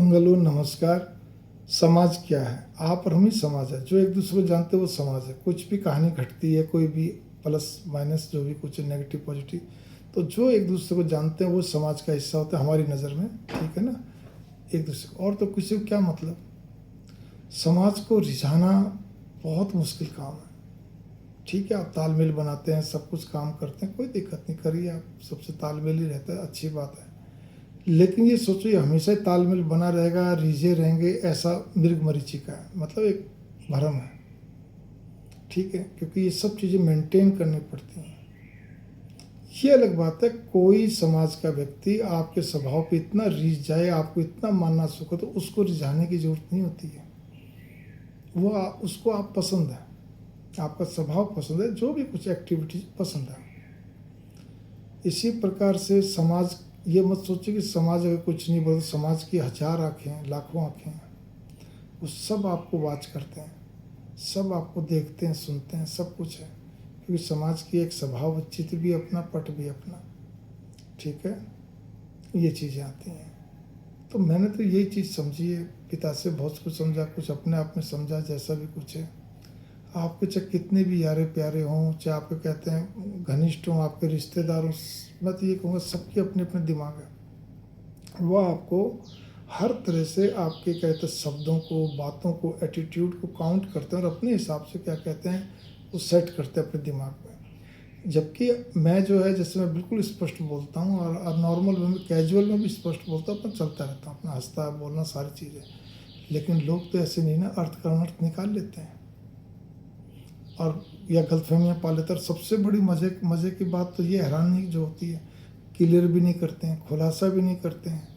मंगलो नमस्कार। समाज क्या है? आप और हम ही समाज है। जो एक दूसरे को जानते हैं वो समाज है। कुछ भी कहानी घटती है, कोई भी प्लस माइनस जो भी कुछ नेगेटिव पॉजिटिव, तो जो एक दूसरे को जानते हैं वो समाज का हिस्सा होता है हमारी नज़र में। ठीक है ना? एक दूसरे को, और तो किसी को क्या मतलब। समाज को रिझाना बहुत मुश्किल काम है। ठीक है, आप तालमेल बनाते हैं, सब कुछ काम करते हैं, कोई दिक्कत नहीं, करिए, आप सबसे तालमेल ही रहता है, अच्छी बात है। लेकिन ये सोचो, ये हमेशा ही तालमेल बना रहेगा, रीझे रहेंगे, ऐसा मृग मरीचिका है, मतलब एक भ्रम है। ठीक है, क्योंकि ये सब चीज़ें मेंटेन करनी पड़ती हैं। ये अलग बात है, कोई समाज का व्यक्ति आपके स्वभाव पे इतना रीझ जाए, आपको इतना मानना सुख हो, तो उसको रिझाने की जरूरत नहीं होती है। वो उसको आप पसंद है, आपका स्वभाव पसंद है, जो भी कुछ एक्टिविटीज पसंद है। इसी प्रकार से समाज, ये मत सोचिए कि समाज अगर कुछ नहीं बोलता, समाज की 1000 आँखें हैं, लाखों आँखें हैं, वो सब आपको वाच करते हैं, सब आपको देखते हैं, सुनते हैं, सब कुछ है। क्योंकि समाज की एक स्वभाव चित्र भी अपना, पट भी अपना। ठीक है, ये चीज़ें आती हैं। तो मैंने तो यही चीज़ समझी है, पिता से बहुत कुछ समझा, कुछ अपने आप में समझा, जैसा भी कुछ है। आपके चाहे कितने भी यारे प्यारे हों, चाहे आपके कहते हैं घनिष्ठ हों, आपके रिश्तेदार हों, मैं तो ये कहूँगा सबके अपने अपने दिमाग है। वह आपको हर तरह से आपके कहते हैं शब्दों को, बातों को, एटीट्यूड को काउंट करते हैं और अपने हिसाब से क्या कहते हैं वो सेट करते हैं अपने दिमाग में। जबकि मैं जो है, जैसे मैं बिल्कुल स्पष्ट बोलता हूँ और नॉर्मल में भी, कैजुअल में भी स्पष्ट बोलता हूँ, अपना चलता रहता हूँ, अपना हंसता बोलना सारी चीज़ें। लेकिन लोग तो ऐसे नहीं ना, अर्थ का अनर्थ निकाल लेते हैं और या गलतफहमियाँ पा लेते हैं। और सबसे बड़ी मज़े की बात तो ये हैरानी जो होती है, क्लियर भी नहीं करते हैं, खुलासा भी नहीं करते हैं।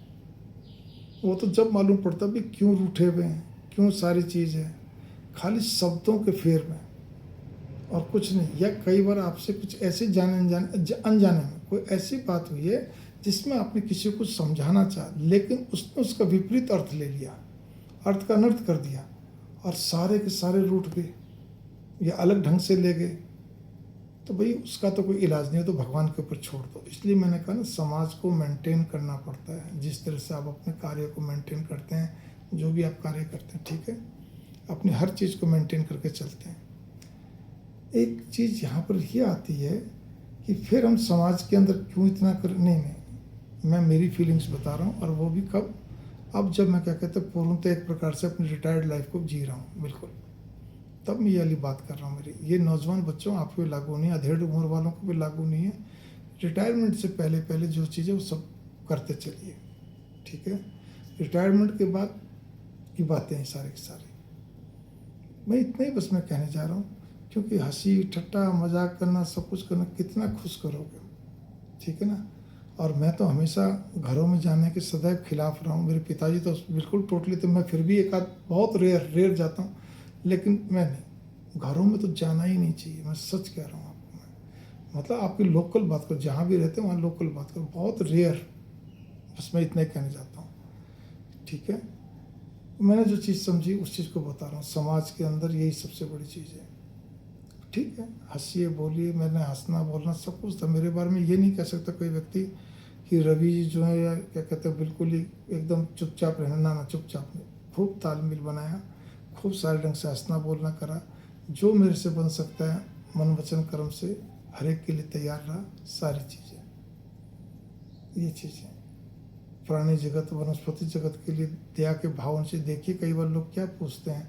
वो तो जब मालूम पड़ता है भी क्यों रूठे हुए हैं, क्यों सारी चीज़ है, खाली शब्दों के फेर में और कुछ नहीं। या कई बार आपसे कुछ ऐसे अनजाने में कोई ऐसी बात हुई है जिसमें आपने किसी को समझाना चाहा, लेकिन उसने उसका विपरीत अर्थ ले लिया, अर्थ का अनर्थ कर दिया और सारे के सारे रूठ गए या अलग ढंग से ले गए। तो भाई उसका तो कोई इलाज नहीं है, तो भगवान के ऊपर छोड़ दो। इसलिए मैंने कहा ना, समाज को मेंटेन करना पड़ता है। जिस तरह से आप अपने कार्य को मेंटेन करते हैं, जो भी आप कार्य करते हैं, ठीक है, अपनी हर चीज़ को मेंटेन करके चलते हैं। एक चीज़ यहाँ पर ये आती है कि फिर हम समाज के अंदर क्यों इतना कर, नहीं, मैं मेरी फीलिंग्स बता रहा हूँ, और वो भी कब, अब जब मैं क्या कहते हैं पूर्णतः एक प्रकार से अपनी रिटायर्ड लाइफ को जी रहा हूँ, बिल्कुल, तब मैं ये वाली बात कर रहा हूँ। मेरी ये नौजवान बच्चों आप पे लागू नहीं है, अधेड़ उम्र वालों को भी लागू नहीं है। रिटायरमेंट से पहले पहले जो चीज़ें वो सब करते चलिए। ठीक है, रिटायरमेंट के बाद की बातें हैं सारी की सारी। मैं इतना ही बस मैं कहने जा रहा हूँ, क्योंकि हंसी ठट्टा मजाक करना, सब कुछ करना, कितना खुश करोगे। ठीक है ना? और मैं तो हमेशा घरों में जाने के सदैव खिलाफ रहा हूँ। मेरे पिताजी तो बिल्कुल टोटली, तो मैं फिर भी एक आध बहुत रेयर जाता हूँ, लेकिन मैं नहीं, घरों में तो जाना ही नहीं चाहिए। मैं सच कह रहा हूँ आपको। मैं मतलब आपकी लोकल बात करो, जहाँ भी रहते हैं वहाँ लोकल बात करो, बहुत रेयर। बस मैं इतना ही कहना चाहता हूँ। ठीक है, मैंने जो चीज़ समझी उस चीज़ को बता रहा हूँ। समाज के अंदर यही सबसे बड़ी चीज़ है। ठीक है, हंसिए बोलिए, मैंने हंसना बोलना सब कुछ था। मेरे बारे में ये नहीं कह सकता कोई व्यक्ति कि रवि जी जो है, या क्या कहते हैं, बिल्कुल ही एकदम चुपचाप रहना, ना, चुपचाप नहीं। खूब तालमेल बनाया, खूब सारे ढंग से हंसना बोलना करा, जो मेरे से बन सकता है मन वचन कर्म से हर एक के लिए तैयार रहा। सारी चीज़ें, ये चीज़ें प्राणी जगत, वनस्पति जगत के लिए दया के भाव से देखिए। कई बार लोग क्या पूछते हैं,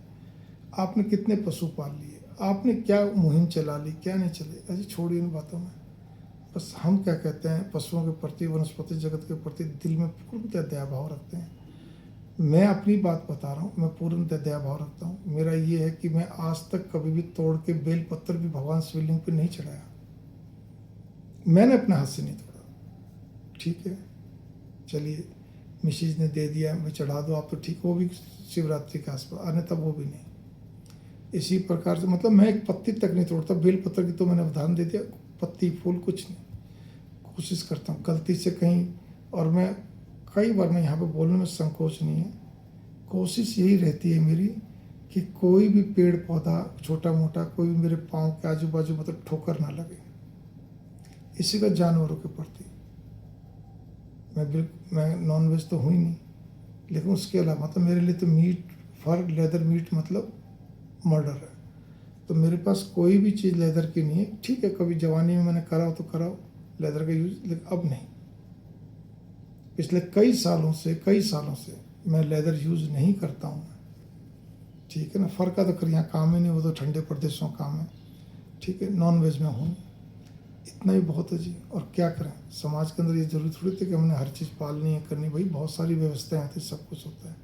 आपने कितने पशु पाल लिए, आपने क्या मुहिम चला ली, क्या नहीं चली। ऐसी छोड़िए इन बातों में। बस हम क्या कहते हैं, पशुओं के प्रति, वनस्पति जगत के प्रति दिल में पूर्णतः दया भाव रखते हैं। मैं अपनी बात बता रहा हूँ, मैं पूर्णतः दया भाव रखता हूँ। मेरा ये है कि मैं आज तक कभी भी तोड़ के बेल पत्थर भी भगवान शिवलिंग पे नहीं चढ़ाया, मैंने अपने हाथ से नहीं तोड़ा। ठीक है, चलिए, मिसिज ने दे दिया, मैं चढ़ा दो आप, तो ठीक, वो भी शिवरात्रि के आसपास, अन्यथा वो भी नहीं। इसी प्रकार से मतलब मैं एक पत्ती तक नहीं तोड़ता। बेल पत्र की तो मैंने उदाहरण दे दिया, पत्ती फूल कुछ नहीं। कोशिश करता हूँ गलती से कहीं, और मैं कई बार, मैं यहाँ पे बोलने में संकोच नहीं है, कोशिश यही रहती है मेरी कि कोई भी पेड़ पौधा छोटा मोटा, कोई भी मेरे पाँव के आजू बाजू मतलब ठोकर ना लगे। इसी का जानवरों के प्रति मैं नॉनवेज तो हुई नहीं, लेकिन उसके अलावा मतलब मेरे लिए तो मीट, फर, लेदर मीट मतलब मर्डर है। तो मेरे पास कोई भी चीज़ लेदर की नहीं है। ठीक है, कभी जवानी में मैंने करा हो तो करा हो लेदर का यूज़, लेकिन अब नहीं। पिछले कई सालों से मैं लेदर यूज़ नहीं करता हूँ। ठीक है ना, फर का तो खैर यहाँ काम ही नहीं, वो तो ठंडे प्रदेशों का काम है। ठीक है, नॉन वेज में हूँ, इतना ही बहुत है जी। और क्या करें, समाज के अंदर ये जरूरी थोड़ी थी कि हमने हर चीज़ पालनी है, करनी। भाई बहुत सारी व्यवस्थाएं होती, सब कुछ होता है।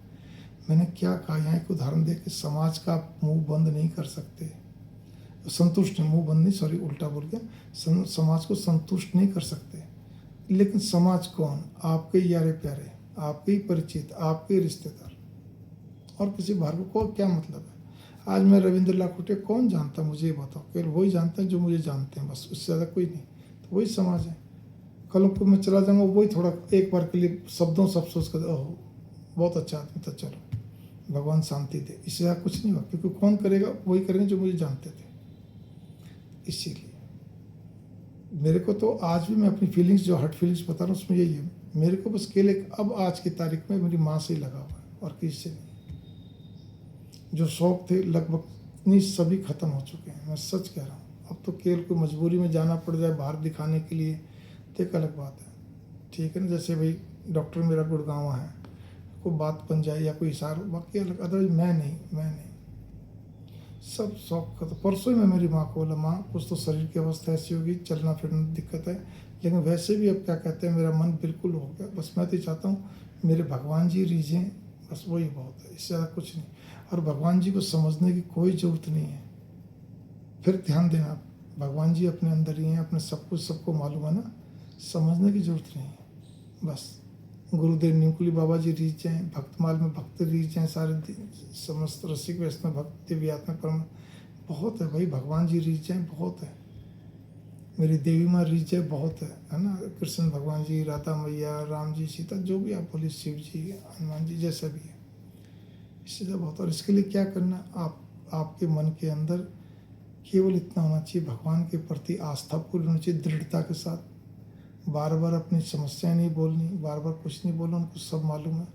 मैंने क्या कहा, यहाँ एक उदाहरण दे कि समाज का आप मुंह बंद नहीं कर सकते, संतुष्ट मुंह बंद नहीं, सॉरी उल्टा बोल गया, समाज को संतुष्ट नहीं कर सकते। लेकिन समाज कौन? आपके यारे प्यारे, आपके ही परिचित, आपके ही रिश्तेदार, और किसी बाहर को क्या मतलब है। आज मैं रविंद्र लाखोटे कौन जानता, मुझे ये बताओ। केवल वही जानते हैं जो मुझे जानते हैं, बस, उससे ज़्यादा कोई नहीं। तो वही समाज है। कल को मैं चला जाऊँगा, वही थोड़ा एक बार के लिए शब्दों से अफसोस कर, ओहो बहुत अच्छा आदमी था, चलो भगवान शांति दे, इससे ज़्यादा कुछ नहीं हुआ। क्योंकि कौन करेगा, वही करेंगे जो मुझे जानते थे। इसीलिए मेरे को तो आज भी, मैं अपनी फीलिंग्स, जो हर्ट फीलिंग्स बता रहा हूँ, उसमें यही है, मेरे को बस केवल एक अब आज की तारीख में मेरी माँ से ही लगा हुआ है, और किसी से नहीं। जो शौक थे लगभग नहीं, सभी खत्म हो चुके हैं, मैं सच कह रहा हूँ। अब तो केवल कोई मजबूरी में जाना पड़ जाए बाहर दिखाने के लिए तो एक अलग बात है। ठीक है ना, जैसे भाई डॉक्टर मेरा गुड़गांव है, कोई बात बन जाए या कोई इशारा, बाकी अलग, अदरवाइज मैं नहीं। सब शौक खत्म। परसों ही मैं मेरी माँ को बोला, माँ कुछ तो शरीर की अवस्था ऐसी होगी, चलना फिरना दिक्कत है, लेकिन वैसे भी अब क्या कहते हैं, मेरा मन बिल्कुल हो गया। बस मैं तो चाहता हूँ मेरे भगवान जी रीझें, बस वही बहुत है, इससे ज़्यादा कुछ नहीं। और भगवान जी को समझने की कोई ज़रूरत नहीं है। फिर ध्यान देना, भगवान जी अपने अंदर ही हैं, अपने सब कुछ सबको मालूम है ना, समझने की ज़रूरत नहीं है। बस गुरुदेव नीमकुली बाबा जी रीच हैं, भक्तमाल में भक्त रीच हैं, सारे समस्त रसिक व्यस्त में भक्त दिव्यात्मा परम, बहुत है भाई। भगवान जी रीच हैं, बहुत है। मेरी देवी माँ रीच है, बहुत है ना। कृष्ण भगवान जी, राधा मैया, राम जी, सीता, जो भी आप बोलिए, शिव जी, हनुमान जी, जैसा भी है, इससे ज़्यादा बहुत। और इसके लिए क्या करना, आपके मन के अंदर केवल इतना होना चाहिए, भगवान के प्रति आस्था पूरी होनी चाहिए, दृढ़ता के साथ। बार बार अपनी समस्याएं नहीं बोलनी, बार बार कुछ नहीं बोलना, उनको सब मालूम है।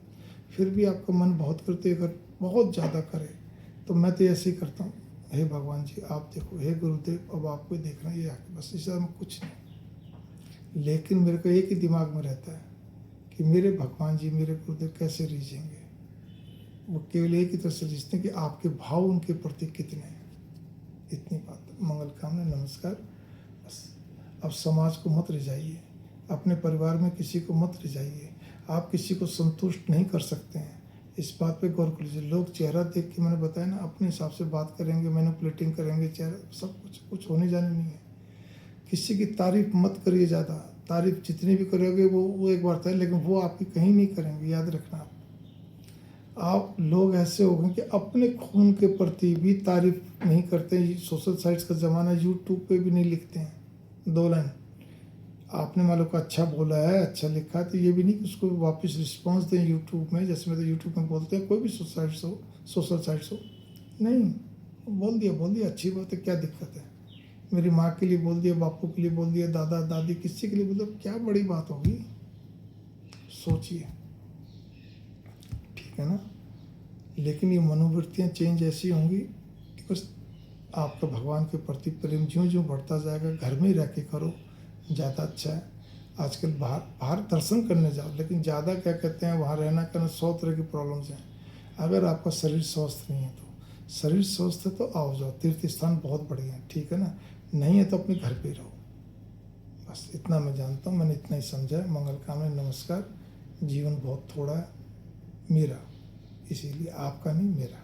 फिर भी आपका मन बहुत करते, अगर बहुत ज़्यादा करे तो मैं तो ऐसे ही करता हूँ, हे भगवान जी आप देखो, हे गुरुदेव अब आपको देखना ये आके, बस इससे मैं कुछ नहीं। लेकिन मेरे को एक ही दिमाग में रहता है कि मेरे भगवान जी, मेरे गुरुदेव कैसे रीझेंगे। वो केवल एक ही तरह से रीझते हैं कि आपके भाव उनके प्रति कितने हैं। इतनी बात, मंगल कामना, नमस्कार। बस अब समाज को मत रिझाइए, अपने परिवार में किसी को मत रिझाइए। आप किसी को संतुष्ट नहीं कर सकते हैं, इस बात पे गौर कर लीजिए। लोग चेहरा देख के, मैंने बताया ना, अपने हिसाब से बात करेंगे, मैनिपुलेटिंग करेंगे, चेहरा सब कुछ होने जाने नहीं है। किसी की तारीफ मत करिए ज़्यादा, तारीफ जितनी भी करोगे वो एक बार था, लेकिन वो आपकी कहीं नहीं करेंगे, याद रखना। आप लोग ऐसे हो गए कि अपने खून के प्रति भी तारीफ नहीं करते। सोशल साइट्स का ज़माना, यूट्यूब पे भी नहीं लिखते हैं 2 लाइन। आपने मान लो को अच्छा बोला है, अच्छा लिखा है, तो ये भी नहीं कि उसको वापस रिस्पांस दें यूट्यूब में। जैसे मैं तो यूट्यूब में बोलते हैं, कोई भी सोशल साइट्स हो, नहीं, बोल दिया अच्छी बात है, क्या दिक्कत है। मेरी माँ के लिए बोल दिया, बापू के लिए बोल दिया, दादा दादी, किसी के लिए बोल दिया, क्या बड़ी बात होगी, सोचिए। ठीक है ना। लेकिन ये मनोवृत्तियाँ चेंज ऐसी होंगी कि बस आपका भगवान के प्रति प्रेम ज्यों ज्यों बढ़ता जाएगा। घर में ही रह के करो, ज़्यादा अच्छा है। आजकल बाहर दर्शन करने जाओ, लेकिन ज़्यादा क्या कहते हैं, वहाँ रहना करना 100 तरह की प्रॉब्लम्स हैं। अगर आपका शरीर स्वस्थ नहीं है, तो शरीर स्वस्थ है तो आओ जाओ, तीर्थ स्थान बहुत बढ़िया है, ठीक है ना। नहीं है तो अपने घर पे रहो। बस इतना मैं जानता हूँ, मैंने इतना ही समझा है। मंगल कामना, नमस्कार। जीवन बहुत थोड़ा है मेरा, इसीलिए आपका नहीं, मेरा।